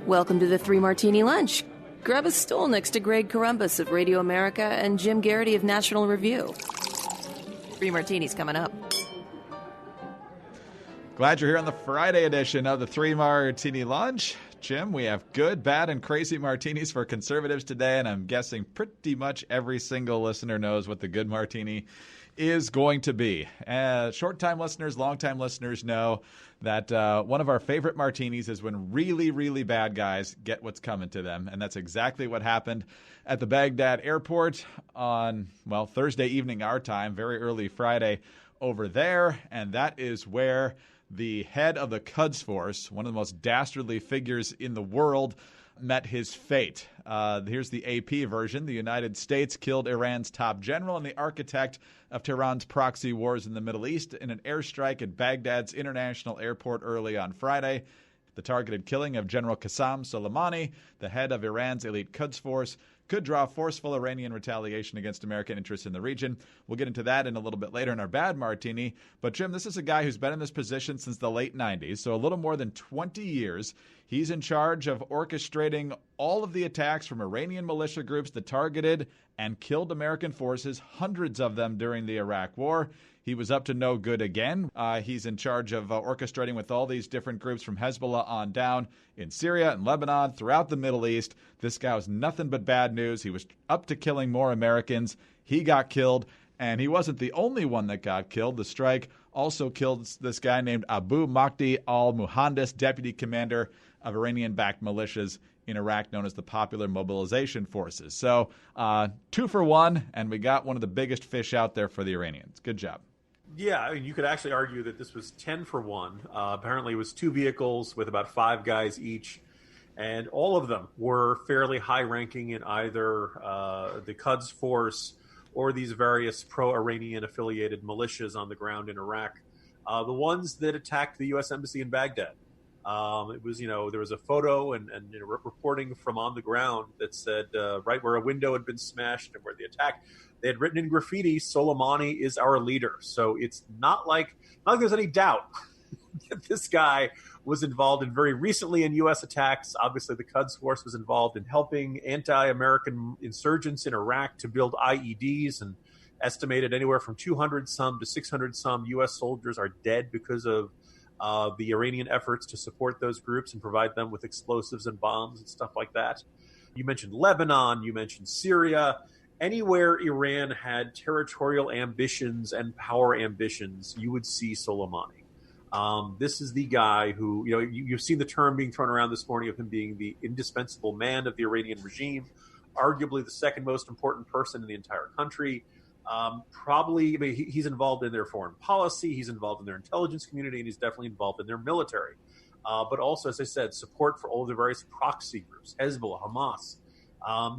Welcome to the Three Martini Lunch. Grab a stool next to Greg Columbus of Radio America and Jim Garrity of National Review. Three Martinis coming up. Glad you're here on the Friday edition of the Three Martini Lunch. Jim, we have good, bad, and crazy martinis for conservatives today, and I'm guessing pretty much every single listener knows what the good martini is going to be. Short-time listeners, long-time listeners know that one of our favorite martinis is when really, really bad guys get what's coming to them, and that's exactly what happened at the Baghdad airport on, Thursday evening our time, very early Friday over there, and that is where the head of the Quds force, one of the most dastardly figures in the world, met his fate. Here's the AP version. The United States killed Iran's top general and the architect of Tehran's proxy wars in the Middle East in an airstrike at Baghdad's international airport early on Friday. The targeted killing of General Kassem Soleimani, the head of Iran's elite Quds force, could draw forceful Iranian retaliation against American interests in the region. We'll get into that in a little bit later in our Bad Martini. But, Jim, this is a guy who's been in this position since the late 90s, so a little more than 20 years. He's in charge of orchestrating all of the attacks from Iranian militia groups that targeted and killed American forces, hundreds of them during the Iraq War. He was up to no good again. He's in charge of orchestrating with all these different groups from Hezbollah on down in Syria and Lebanon, throughout the Middle East. This guy was nothing but bad news. He was up to killing more Americans. He got killed, and he wasn't the only one that got killed. The strike also killed this guy named Abu Mahdi al-Muhandis, deputy commander of Iranian-backed militias in Iraq known as the Popular Mobilization Forces. So 2 for 1, and we got one of the biggest fish out there for the Iranians. Good job. Yeah, I mean, you could actually argue that this was 10 for 1. Apparently it was 2 vehicles with about 5 guys each, and all of them were fairly high-ranking in either the Quds force or these various pro-Iranian affiliated militias on the ground in Iraq. The ones that attacked the U.S. Embassy in Baghdad. It was, there was a photo and reporting from on the ground that said right where a window had been smashed and where the attack, they had written in graffiti, "Soleimani is our leader." So it's not like there's any doubt that this guy was involved in very recently in U.S. attacks. Obviously, the Quds force was involved in helping anti-American insurgents in Iraq to build IEDs, and estimated anywhere from 200-some to 600-some U.S. soldiers are dead because of the Iranian efforts to support those groups and provide them with explosives and bombs and stuff like that. You mentioned Lebanon, you mentioned Syria. Anywhere Iran had territorial ambitions and power ambitions, you would see Soleimani. This is the guy who, you've seen the term being thrown around this morning of him being the indispensable man of the Iranian regime, arguably the second most important person in the entire country. He's involved in their foreign policy, he's involved in their intelligence community, and he's definitely involved in their military. But also, as I said, support for all the various proxy groups, Hezbollah, Hamas.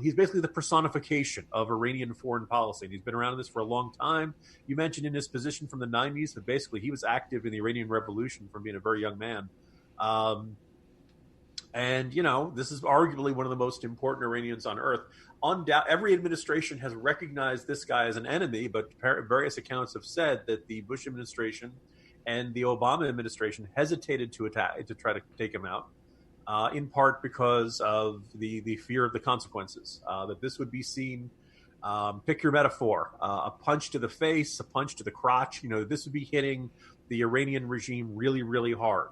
He's basically the personification of Iranian foreign policy, and he's been around in this for a long time. You mentioned in his position from the 90s that basically he was active in the Iranian Revolution from being a very young man. This is arguably one of the most important Iranians on earth. Every administration has recognized this guy as an enemy, but various accounts have said that the Bush administration and the Obama administration hesitated to try to take him out, in part because of the fear of the consequences, that this would be seen, pick your metaphor, a punch to the face, a punch to the crotch. This would be hitting the Iranian regime really, really hard.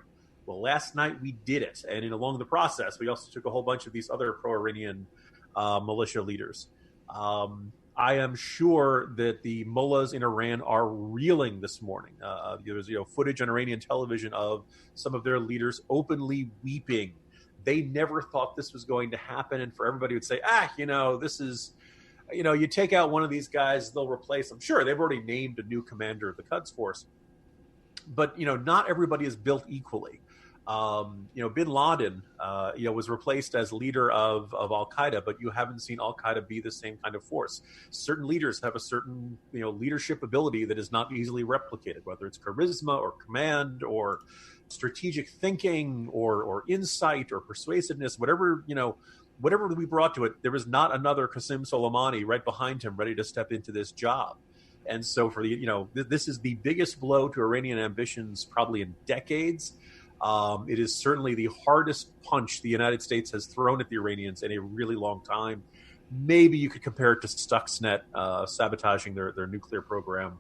Well, last night we did it, and along the process, we also took a whole bunch of these other pro-Iranian militia leaders. I am sure that the mullahs in Iran are reeling this morning. There's footage on Iranian television of some of their leaders openly weeping. They never thought this was going to happen, and for everybody would say, this is, you take out one of these guys, they'll replace them. Sure, they've already named a new commander of the Quds force, but not everybody is built equally. Bin Laden, was replaced as leader of Al-Qaeda, but you haven't seen Al-Qaeda be the same kind of force. Certain leaders have a certain, leadership ability that is not easily replicated, whether it's charisma or command or strategic thinking or insight or persuasiveness, whatever we brought to it. There was not another Qasim Soleimani right behind him ready to step into this job. And so this is the biggest blow to Iranian ambitions probably in decades. It is certainly the hardest punch the United States has thrown at the Iranians in a really long time. Maybe you could compare it to Stuxnet sabotaging their nuclear program.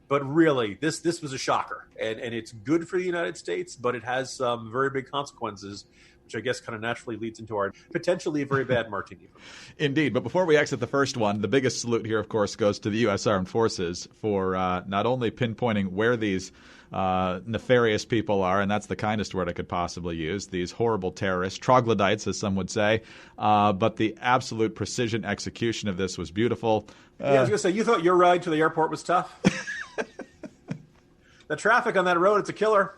But really, this was a shocker. And it's good for the United States, but it has some very big consequences, which I guess kind of naturally leads into our potentially a very bad martini. Indeed. But before we exit the first one, the biggest salute here, of course, goes to the U.S. Armed Forces for not only pinpointing where these nefarious people are, and that's the kindest word I could possibly use, these horrible terrorists, troglodytes, as some would say, but the absolute precision execution of this was beautiful. I was going to say, you thought your ride to the airport was tough? The traffic on that road, it's a killer.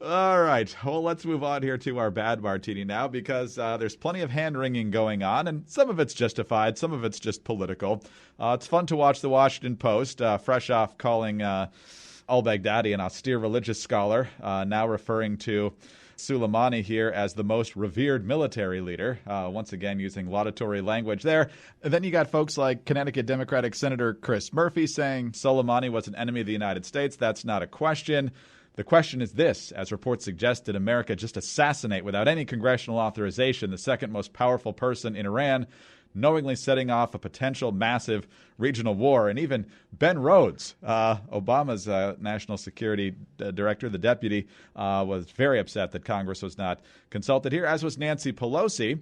All right. Well, let's move on here to our bad martini now, because there's plenty of hand-wringing going on, and some of it's justified, some of it's just political. It's fun to watch the Washington Post, fresh off calling al-Baghdadi an austere religious scholar, now referring to Suleimani here as the most revered military leader, once again using laudatory language there. And then you got folks like Connecticut Democratic Senator Chris Murphy saying Soleimani was an enemy of the United States. That's not a question. The question is this: as reports suggest, did America just assassinate without any congressional authorization the second most powerful person in Iran, knowingly setting off a potential massive regional war? And even Ben Rhodes, Obama's national security director, the deputy, was very upset that Congress was not consulted here, as was Nancy Pelosi,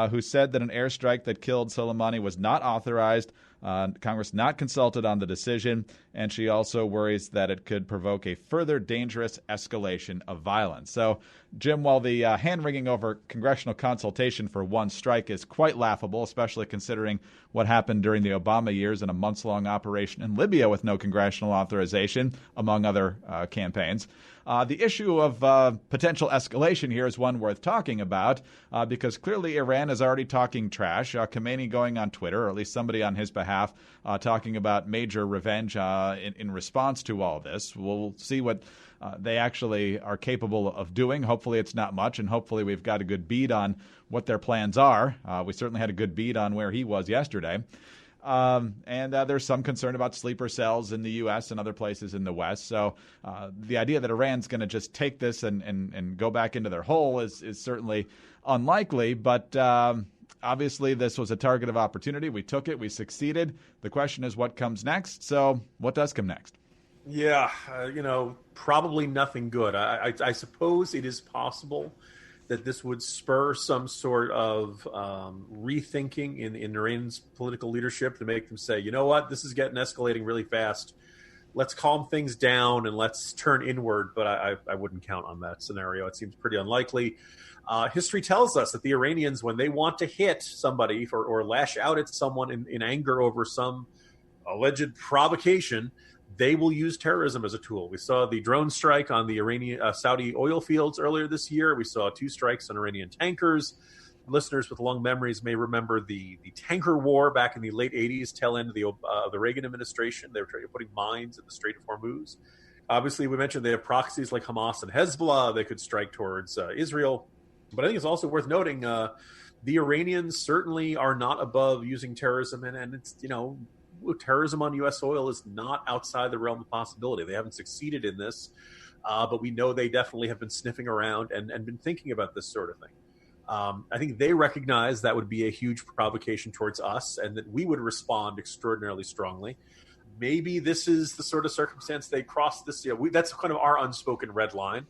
who said that an airstrike that killed Soleimani was not authorized. Congress not consulted on the decision, and she also worries that it could provoke a further dangerous escalation of violence. So, Jim, while the hand-wringing over congressional consultation for one strike is quite laughable, especially considering what happened during the Obama years in a months-long operation in Libya with no congressional authorization, among other campaigns, the issue of potential escalation here is one worth talking about, because clearly Iran is already talking trash. Khamenei going on Twitter, or at least somebody on his behalf, talking about major revenge in response to all this. We'll see what they actually are capable of doing. Hopefully it's not much, and hopefully we've got a good bead on what their plans are. We certainly had a good bead on where he was yesterday. And there's some concern about sleeper cells in the U.S. and other places in the West. So the idea that Iran's going to just take this and go back into their hole is certainly unlikely. But obviously, this was a target of opportunity. We took it. We succeeded. The question is what comes next. So what does come next? Yeah, probably nothing good. I suppose it is possible that this would spur some sort of rethinking in Iran's political leadership to make them say, you know what, this is escalating really fast. Let's calm things down and let's turn inward. But I wouldn't count on that scenario. It seems pretty unlikely. History tells us that the Iranians, when they want to hit somebody or lash out at someone in anger over some alleged provocation, they will use terrorism as a tool. We saw the drone strike on the Iranian Saudi oil fields earlier this year. We saw 2 strikes on Iranian tankers. Listeners with long memories may remember the tanker war back in the late 80s, tail end of the Reagan administration. They were putting mines in the Strait of Hormuz. Obviously, we mentioned they have proxies like Hamas and Hezbollah. They could strike towards Israel. But I think it's also worth noting the Iranians certainly are not above using terrorism. And it's, terrorism on U.S. soil is not outside the realm of possibility. They haven't succeeded in this, but we know they definitely have been sniffing around and been thinking about this sort of thing. I think they recognize that would be a huge provocation towards us and that we would respond extraordinarily strongly. Maybe this is the sort of circumstance they cross this. That's kind of our unspoken red line.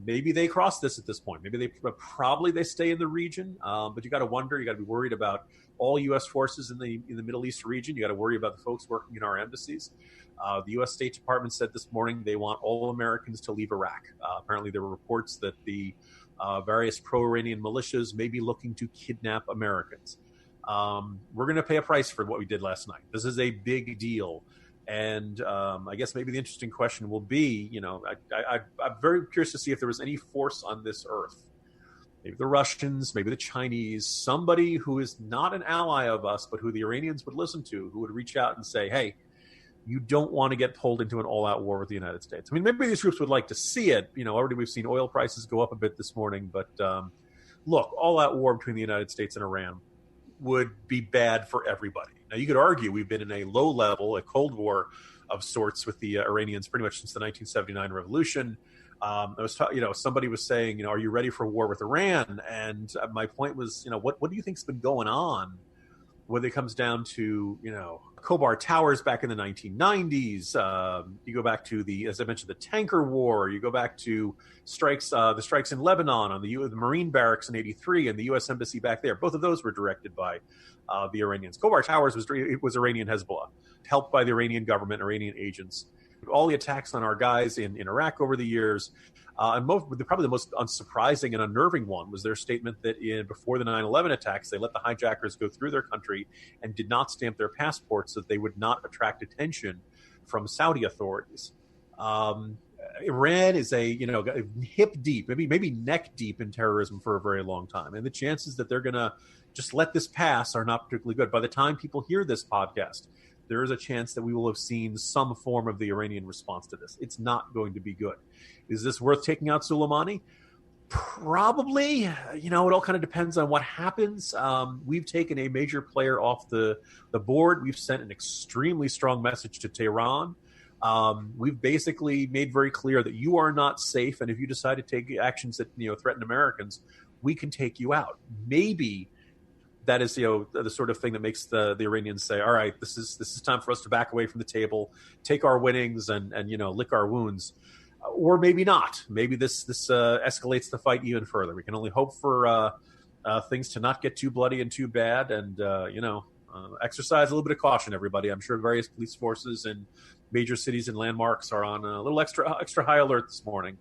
Maybe they cross this at this point. Maybe they stay in the region, but you got to wonder. You got to be worried about all U.S. forces in the Middle East region. You got to worry about the folks working in our embassies. The U.S. State Department said this morning they want all Americans to leave Iraq. Apparently, there were reports that the various pro-Iranian militias may be looking to kidnap Americans. We're going to pay a price for what we did last night. This is a big deal. And I guess maybe the interesting question will be, I'm very curious to see if there was any force on this earth, maybe the Russians, maybe the Chinese, somebody who is not an ally of us, but who the Iranians would listen to, who would reach out and say, hey, you don't want to get pulled into an all-out war with the United States. I mean, maybe these groups would like to see it. Already we've seen oil prices go up a bit this morning. But look, all-out war between the United States and Iran would be bad for everybody. Now, you could argue we've been in a low level, a Cold War of sorts with the Iranians pretty much since the 1979 revolution. Somebody was saying, are you ready for war with Iran? And my point was, what do you think's been going on when it comes down to, Khobar Towers back in the 1990s? You go back to as I mentioned, the tanker war. You go back to the strikes in Lebanon on the Marine barracks in '83 and the U.S. embassy back there. Both of those were directed by the Iranians. Khobar Towers was Iranian Hezbollah, helped by the Iranian government, Iranian agents. All the attacks on our guys in Iraq over the years, and probably the most unsurprising and unnerving one was their statement that before the 9/11 attacks, they let the hijackers go through their country and did not stamp their passports so that they would not attract attention from Saudi authorities. Iran is hip deep, maybe neck deep in terrorism for a very long time, and the chances that they're going to just let this pass are not particularly good. By the time people hear this podcast, there is a chance that we will have seen some form of the Iranian response to this. It's not going to be good. Is this worth taking out Suleimani? Probably. It all kind of depends on what happens. We've taken a major player off the board. We've sent an extremely strong message to Tehran. We've basically made very clear that you are not safe, and if you decide to take actions that threaten Americans, we can take you out. Maybe that is the sort of thing that makes the Iranians say, all right, this is time for us to back away from the table, take our winnings, and lick our wounds. Or maybe not. Maybe this escalates the fight even further. We can only hope for things to not get too bloody and too bad, and exercise a little bit of caution, everybody. I'm sure various police forces in major cities and landmarks are on a little extra high alert this morning,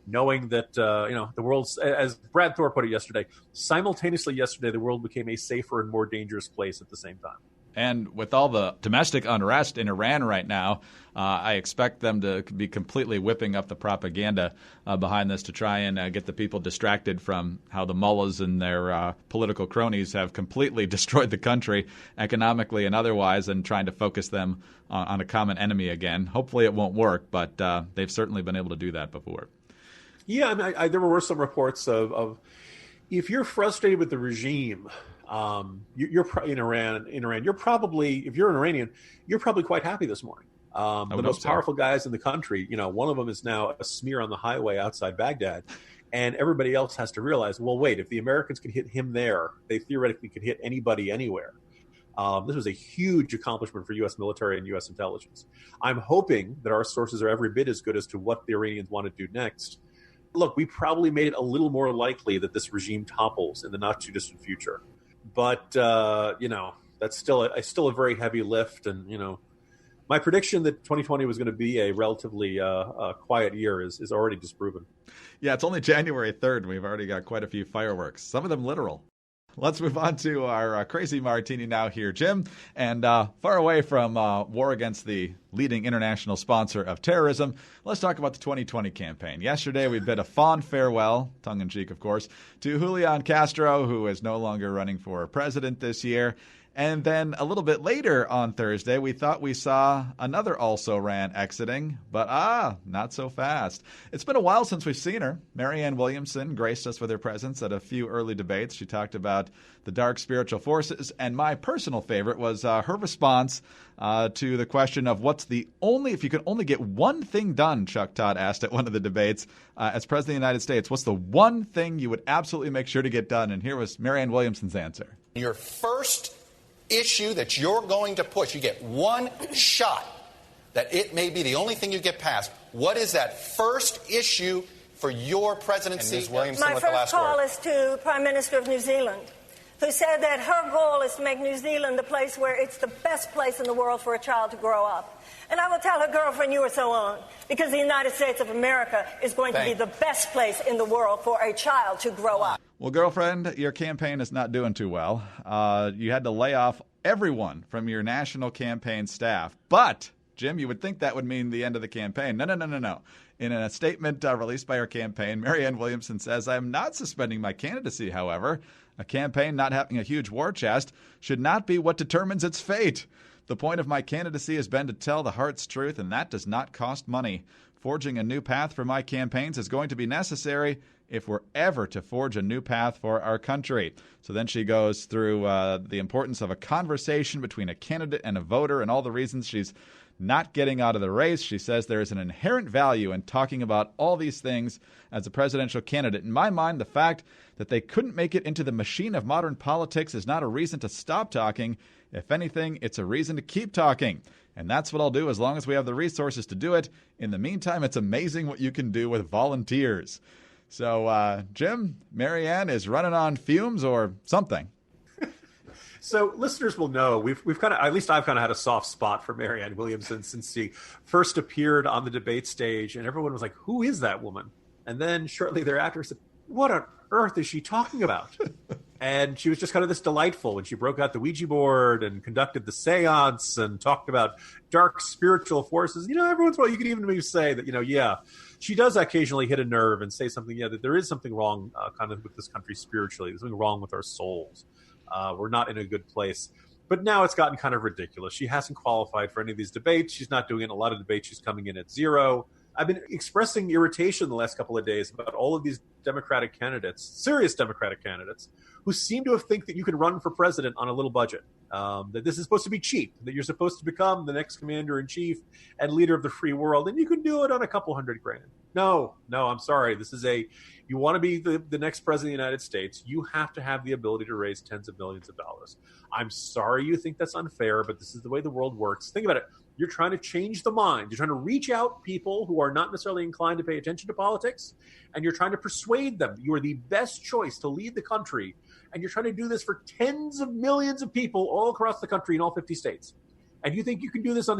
knowing that the world's, as Brad Thor put it yesterday, simultaneously yesterday the world became a safer and more dangerous place at the same time. And with all the domestic unrest in Iran right now, I expect them to be completely whipping up the propaganda behind this to try and get the people distracted from how the mullahs and their political cronies have completely destroyed the country economically and otherwise, and trying to focus them on a common enemy again. Hopefully it won't work, but they've certainly been able to do that before. Yeah, I mean, there were some reports of if you're frustrated with the regime, you're in Iran. You're probably, if you're an Iranian, you're probably quite happy this morning. The most powerful guys in the country, one of them is now a smear on the highway outside Baghdad, and everybody else has to realize, well, wait, if the Americans could hit him there, they theoretically could hit anybody anywhere. This was a huge accomplishment for U.S. military and U.S. intelligence. I'm hoping that our sources are every bit as good as to what the Iranians want to do next. Look, we probably made it a little more likely that this regime topples in the not-too-distant future. But, that's still a very heavy lift. And, my prediction that 2020 was going to be a relatively quiet year is already disproven. Yeah, it's only January 3rd, and we've already got quite a few fireworks, some of them literal. Let's move on to our crazy martini now here, Jim. And far away from war against the leading international sponsor of terrorism, let's talk about the 2020 campaign. Yesterday, we bid a fond farewell, tongue-in-cheek, of course, to Julian Castro, who is no longer running for president this year. And then a little bit later on Thursday, we thought we saw another also-ran exiting, but not so fast. It's been a while since we've seen her. Marianne Williamson graced us with her presence at a few early debates. She talked about the dark spiritual forces, and my personal favorite was her response to the question of if you could only get one thing done, Chuck Todd asked at one of the debates, as President of the United States, what's the one thing you would absolutely make sure to get done? And here was Marianne Williamson's answer. Your first issue that you're going to push, you get one shot that it may be the only thing you get passed. What is that first issue for your presidency? And Ms. Williamson, my first call is to Prime Minister of New Zealand, who said that her goal is to make New Zealand the place where it's the best place in the world for a child to grow up. And I will tell her girlfriend, you are so on, because the United States of America is going to be the best place in the world for a child to grow up. Well, girlfriend, your campaign is not doing too well. You had to lay off everyone from your national campaign staff. But, Jim, you would think that would mean the end of the campaign. No. In a statement released by her campaign, Marianne Williamson says, I'm not suspending my candidacy, however. A campaign not having a huge war chest should not be what determines its fate. The point of my candidacy has been to tell the heart's truth, and that does not cost money. Forging a new path for my campaigns is going to be necessary if we're ever to forge a new path for our country. So then she goes through the importance of a conversation between a candidate and a voter and all the reasons she's not getting out of the race. She says there is an inherent value in talking about all these things as a presidential candidate. In my mind, the fact that they couldn't make it into the machine of modern politics is not a reason to stop talking. If anything, it's a reason to keep talking. And that's what I'll do as long as we have the resources to do it. In the meantime, it's amazing what you can do with volunteers. So, Jim, Marianne is running on fumes or something. So listeners will know we've kind of, at least I've kind of had a soft spot for Marianne Williamson since she first appeared on the debate stage, and everyone was like, "Who is that woman?" And then shortly thereafter said, "What on earth is she talking about?" And she was just kind of this delightful when she broke out the Ouija board and conducted the seance and talked about dark spiritual forces. Every once in a while you could even maybe say that, she does occasionally hit a nerve and say something, that there is something wrong kind of with this country spiritually. There's something wrong with our souls. We're not in a good place. But now it's gotten kind of ridiculous. She hasn't qualified for any of these debates. She's not doing a lot of debates. She's coming in at 0. I've been expressing irritation the last couple of days about all of these Democratic candidates, serious Democratic candidates, who seem to think that you can run for president on a little budget, that this is supposed to be cheap, that you're supposed to become the next commander-in-chief and leader of the free world, and you can do it on a couple $100,000. No, I'm sorry. You want to be the next president of the United States, you have to have the ability to raise tens of millions of dollars. I'm sorry you think that's unfair, but this is the way the world works. Think about it. You're trying to change the mind. You're trying to reach out people who are not necessarily inclined to pay attention to politics, and you're trying to persuade them you are the best choice to lead the country. And you're trying to do this for tens of millions of people all across the country in all 50 states. And you think you can do this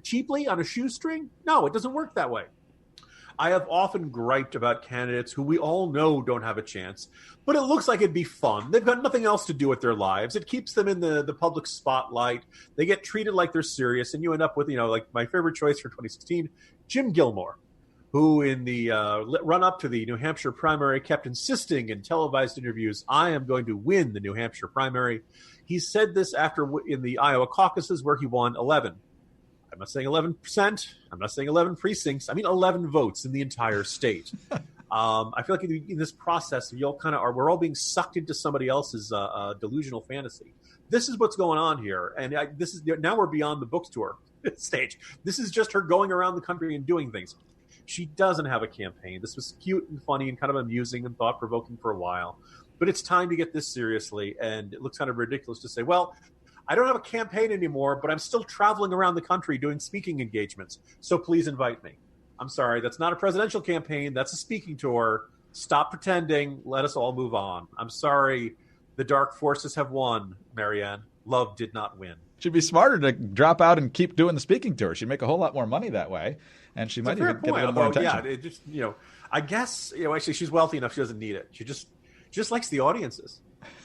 cheaply on a shoestring? No, it doesn't work that way. I have often griped about candidates who we all know don't have a chance, but it looks like it'd be fun. They've got nothing else to do with their lives. It keeps them in the public spotlight. They get treated like they're serious, and you end up with, like my favorite choice for 2016, Jim Gilmore, who in the run-up to the New Hampshire primary kept insisting in televised interviews, I am going to win the New Hampshire primary. He said this in the Iowa caucuses where he won 11. I'm not saying 11%. I'm not saying 11 precincts. I mean 11 votes in the entire state. I feel like in this process, we're all being sucked into somebody else's delusional fantasy. This is what's going on here, and now we're beyond the book tour stage. This is just her going around the country and doing things. She doesn't have a campaign. This was cute and funny and kind of amusing and thought-provoking for a while, but it's time to get this seriously, and it looks kind of ridiculous to say, well, I don't have a campaign anymore, but I'm still traveling around the country doing speaking engagements, so please invite me. I'm sorry, that's not a presidential campaign. That's a speaking tour. Stop pretending. Let us all move on. I'm sorry. The dark forces have won, Marianne. Love did not win. She'd be smarter to drop out and keep doing the speaking tour. She'd make a whole lot more money that way, and she might even get a little more attention. Yeah, it just, I guess, actually she's wealthy enough she doesn't need it. She just likes the audiences.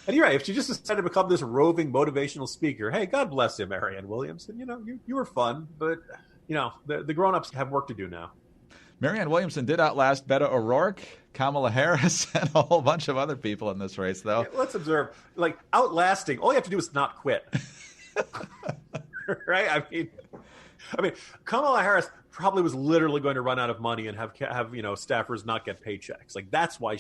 And you're right. If she just decided to become this roving motivational speaker, hey, God bless you, Marianne Williamson. You were fun, but the grown-ups have work to do now. Marianne Williamson did outlast Beto O'Rourke, Kamala Harris, and a whole bunch of other people in this race, though. Yeah, let's observe. Outlasting, all you have to do is not quit. Right? I mean, Kamala Harris probably was literally going to run out of money and have staffers not get paychecks. That's why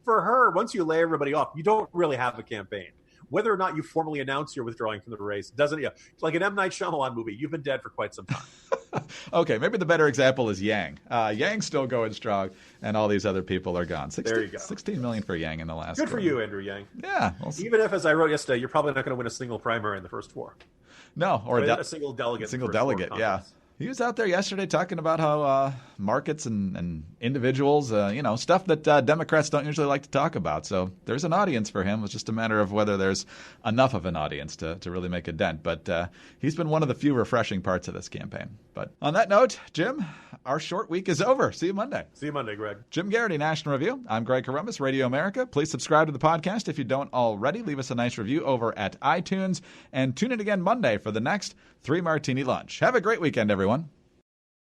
for her, once you lay everybody off, you don't really have a campaign. Whether or not you formally announce you're withdrawing from the race doesn't. Like an M. Night Shyamalan movie, you've been dead for quite some time. Okay, maybe the better example is Yang. Yang's still going strong, and all these other people are gone. There you go. 16 million for Yang in the last. Good for you, Andrew Yang. Yeah. Even if, as I wrote yesterday, you're probably not going to win a single primary in the first 4. No, or a single delegate. Single delegate, yeah. He was out there yesterday talking about how markets and individuals, stuff that Democrats don't usually like to talk about. So there's an audience for him. It's just a matter of whether there's enough of an audience to really make a dent. But he's been one of the few refreshing parts of this campaign. But on that note, Jim, our short week is over. See you Monday. See you Monday, Greg. Jim Garrity, National Review. I'm Greg Columbus, Radio America. Please subscribe to the podcast if you don't already. Leave us a nice review over at iTunes. And tune in again Monday for the next 3 Martini Lunch. Have a great weekend, everyone.